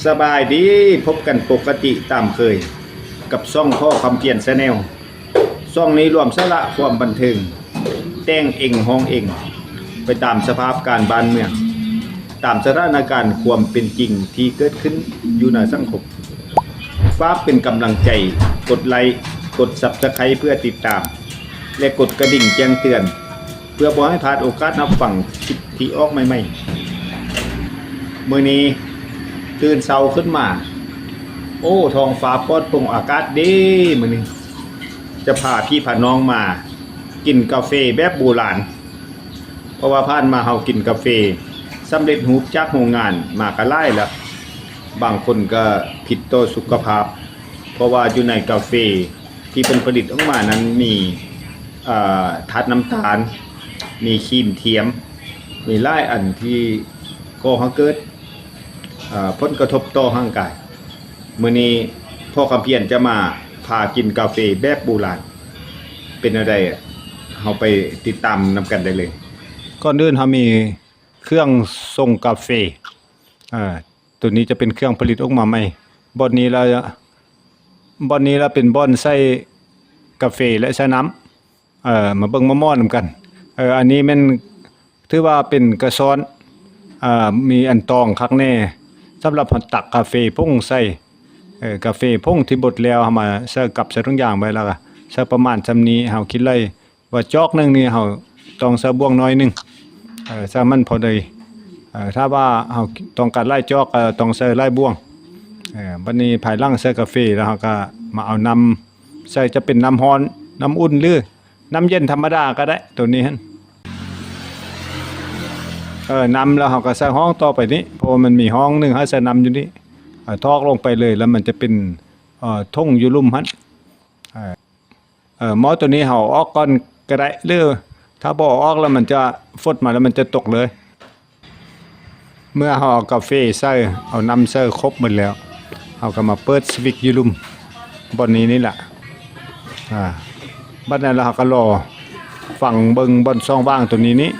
สบายดีพบกันปกติตามเคยกับช่องพ่อคำเพียรแชนแนลช่องนี้รวมสาระความบันเทิงแต่งเองห้องเองไปตามสภาพการบ้านเมืองตามสถานการณ์ความเป็นจริงที่เกิดขึ้นอยู่ในสังคมฝากเป็นกำลังใจกดไลค์กด Subscribe เพื่อติดตามและกดกระดิ่งแจ้งเตือนเพื่อบ่ให้พลาดโอกาสรับฟังคลิปที่ออกใหม่ๆมื้อนี้ตื่นเช้าขึ้นมาโอ้ท้องฟ้าปลอดโปร่งอากาศดีมื้อนี้จะพาพี่พาน้องมากินกาแฟแบบโบราณเพราะว่าผ่านมาเฮากินกาแฟสำเร็จรูปจากโรงงานมาก็หลายแล้วบางคนก็ผิดต่อสุขภาพเพราะว่าอยู่ในกาแฟที่เป็นผลิตออกมานั้นมีธาตุน้ำตาลมีครีมเทียมมีหลายอันที่ก่อให้เกิดผลกระทบต่อร่างกายมื้อนี้พ่อคำเพียรจะมาพากินกาแฟแบบโบราณเป็นอะไรเฮาไปติดตามนำกันได้เลยก่อนอื่นเฮามีเครื่องส่งกาแฟตัวนี้จะเป็นเครื่องผลิตออกมาใหม่บ่อนนี้เราเป็นบ่อนใส่กาแฟและใส่น้ำมาเบิ่งมาม้อนำกันอันนี้แม่นถือว่าเป็นกระซ้อนมีอันตองคักแน่สำหรับตักกาแฟผงใส่กาแฟผงที่บดแล้วเฮามาใส่กับใส่ทุกอย่างไว้แล้วก็ใส่ประมาณซำนี้เฮาคิดเลยว่าจอกนึงนี่เฮาต้องใส่บ่วงน้อยนึงถ้ามันพอดีถ้าว่าเฮาต้องการไล่จอกก็ต้องใส่ไล่บ่วงบัดนี้ภายหลังใส่กาแฟแล้วเฮาก็มาเอาน้ำใส่จะเป็นน้ำร้อนน้ำอุ่นหรือน้ำเย็นธรรมดาก็ได้ตัวนี้หั่นนำแล้วเราก็ใส่ห้องต่อไปนี้เพราะมันมีห้องนึงให้ใส่นำอยู่นี่ทอกลงไปเลยแล้วมันจะเป็นท่งอยู่ลุ่มหั่นหม้อตัวนี้เฮาออกก่อนก็ได้หรือถ้าบ่ออกแล้วมันจะฟดมาแล้วมันจะตกเลยเมื่อเฮาเอากาแฟใส่เอาน้ำใส่ครบหมดแล้วเฮาก็มาเปิดสวิตช์อยู่ลุ่มบนนี้นี่แหละบัดนั้นแล้วเฮาก็รอฟังเบิ่งบนช่องว่างตัวนี้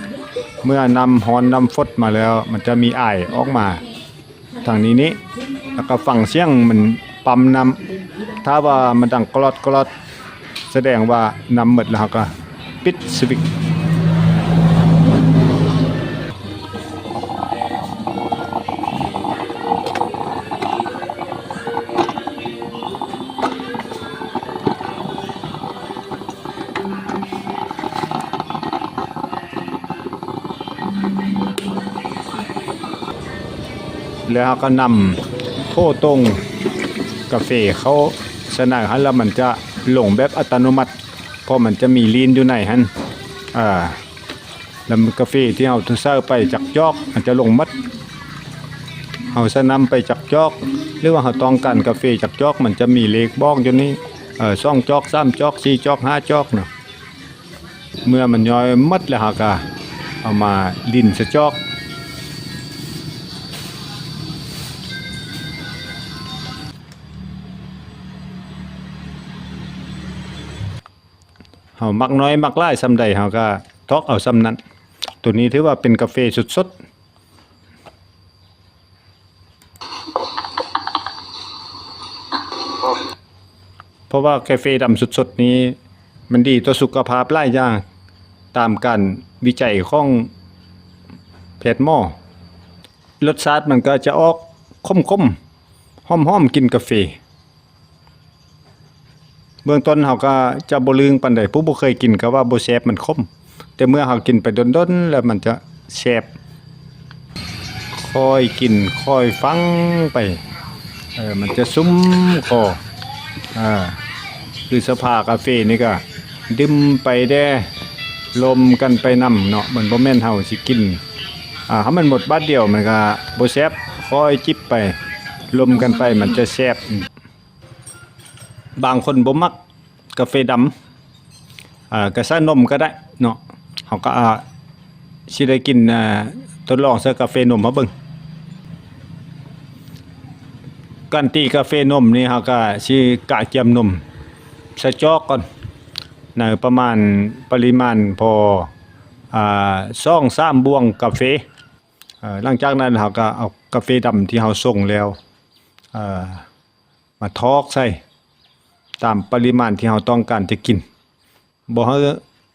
เมื่อนำฮอนนำฟดมาแล้วมันจะมีอ้ายออกมาทางนี้แล้วก็ฟังเสียงมันปั๊มน้ำถ้าว่ามันดังกรอดกรอดแสดงว่านำหมดแล้วก็ปิดสวิตช์แล้วก็นำโทตรงกาแฟเขาสนานแล้วมันจะหลงแบบอัตโนมัติเพราะมันจะมีลีนอยู่ในหั่นแล้วกาแฟที่เราใส่ไปจากจอกมันจะลงมัดเราจะนำไปจากจอกหรือว่าเราต้องการกาแฟจากจอกมันจะมีเลขบอกอยู่นี่2จอก3จอก4จอก5จอกเนาะเมื่อมันย่อยมัดแล้วเราก็เอามาลินใส่จอกเฮามักน้อยมักหลายซำใดเฮาก็ทอกเอาซำนั้นตัวนี้ถือว่าเป็นกาแฟสดๆเพราะว่ากาแฟดำสดๆนี้มันดีต่อสุขภาพหลายอย่างตามการวิจัยของแพทย์หมอรสชาติมันก็จะออกคมๆหอมๆกินกาแฟเบื้องต้นเฮาก็จะบ่ลืมปานใดผู้บ่เคยกินก็ว่าบ่แซ่บมันขมแต่เมื่อเฮากินไปดนๆแล้วมันจะแซ่บค่อยกินค่อยฟังไปมันจะซุ้มคอคือสภากาแฟนี่ก็ดื่มไปแด่ลมกันไปนำเนาะมันบ่แม่นเฮาสิกินถ้ามันหมดบัดเดียวมันก็บ่แซ่บค่อยจิบไปลมกันไปมันจะแซ่บบางคนบ่มักกาแฟดำก็ใส่นมก็ได้เนาะเฮาก็สิได้กินทดลองใส่กาแฟนมมาเบิ่งการตีกาแฟนมนี่เฮาก็สิกะเจียมนมใส่จอกก่อนในประมาณปริมาณพอ2-3 บ้วงกาแฟหลังจากนั้นเฮาก็เอากาแฟดำที่เฮาส่งแล้ว เอ่อมาทอกใส่ตามปริมาณที่เราต้องการจะกินบ่ให้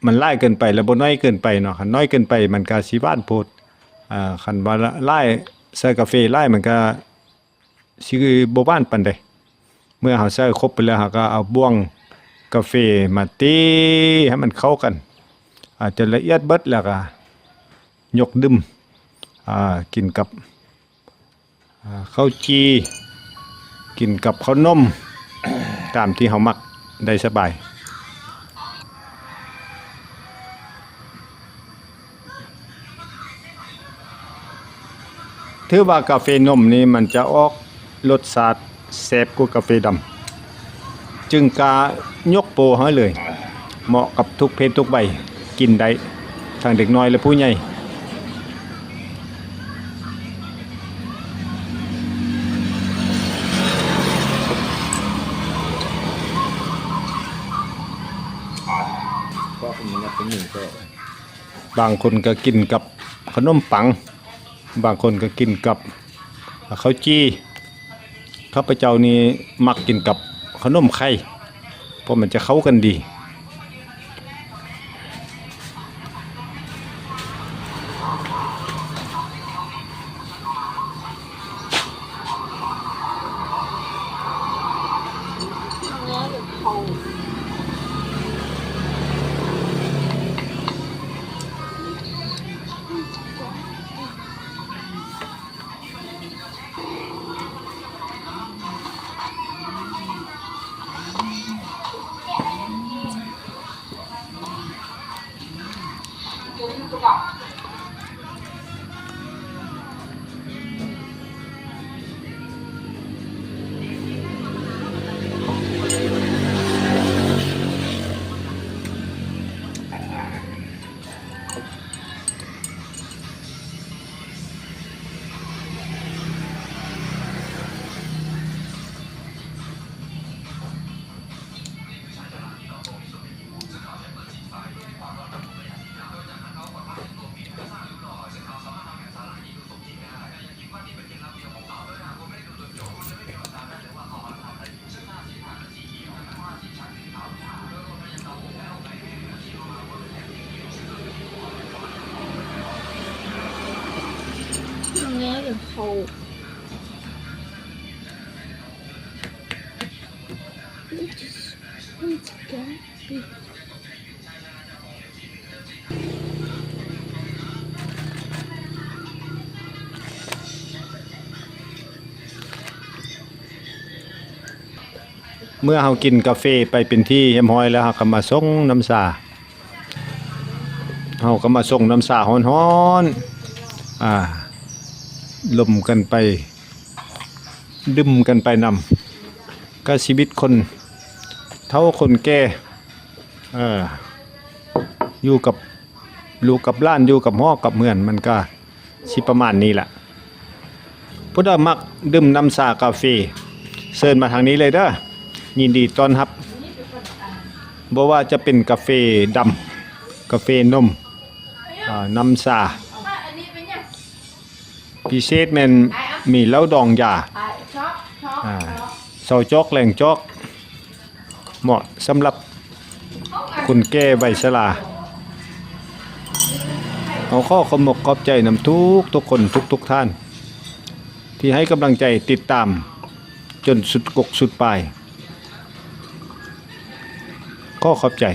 มันหลายเกินไปแล้วบ่น้อยเกินไปเนาะคันน้อยเกินไปมันก็สิหวานโพดคันว่าหลายใส่กาแฟหลายมันก็สิบ่หวานปานใดเมื่อเราใส่ครบไปแล้วเราก็เอาบ้วงกาแฟมาตีให้มันเข้ากันอาจจะละเอียดเบิดแล้วก็ยกดื่มกินกับข้าวจีกินกับข้าวนม ตามที่เฮามักได้สบายถือว่ากาแฟนมนี่มันจะออกรสชาติแซ่บกว่ากาแฟดำจึงกายกโปรให้เลยเหมาะกับทุกเพศทุกวัยกินได้ทั้งเด็กน้อยและผู้ใหญ่บางคนก็กินกับขนมปังบางคนก็กินกับข้าวจี้ข้าพเจ้านี่มักกินกับขนมไข่เพราะมันจะเข้ากันดีเนี้ยเป็นโคเมื่อเรากินกาแฟไปเป็นที่เรียบร้อยแล้วเราก็มาส่งน้ำชาเราก็มาส่งน้ำชาฮ้อนๆลมกันไปดื่มกันไปนำก็ชีวิตคนเท่าคนแก่อยู่กับลูกกับหล้านอยู่กับพ่อกับเมือนมันก็สิประมาณนี้แหละผู้ใดมักดื่มน้ำชากาแฟเชิญมาทางนี้เลยเด้อยินดีต้อนรับบ่ว่าจะเป็นกาแฟดำกาแฟนมน้ำชาพิเศษแม่นมีเหล้าดองยาเซาจอกแหล่งจอกเหมาะสำหรับคนแก่วัยชราเอาข้อขอบขอบใจนำทุกคนทุกท่านที่ให้กำลังใจติดตามจนสุดกกสุดปลายข้อขอบใจ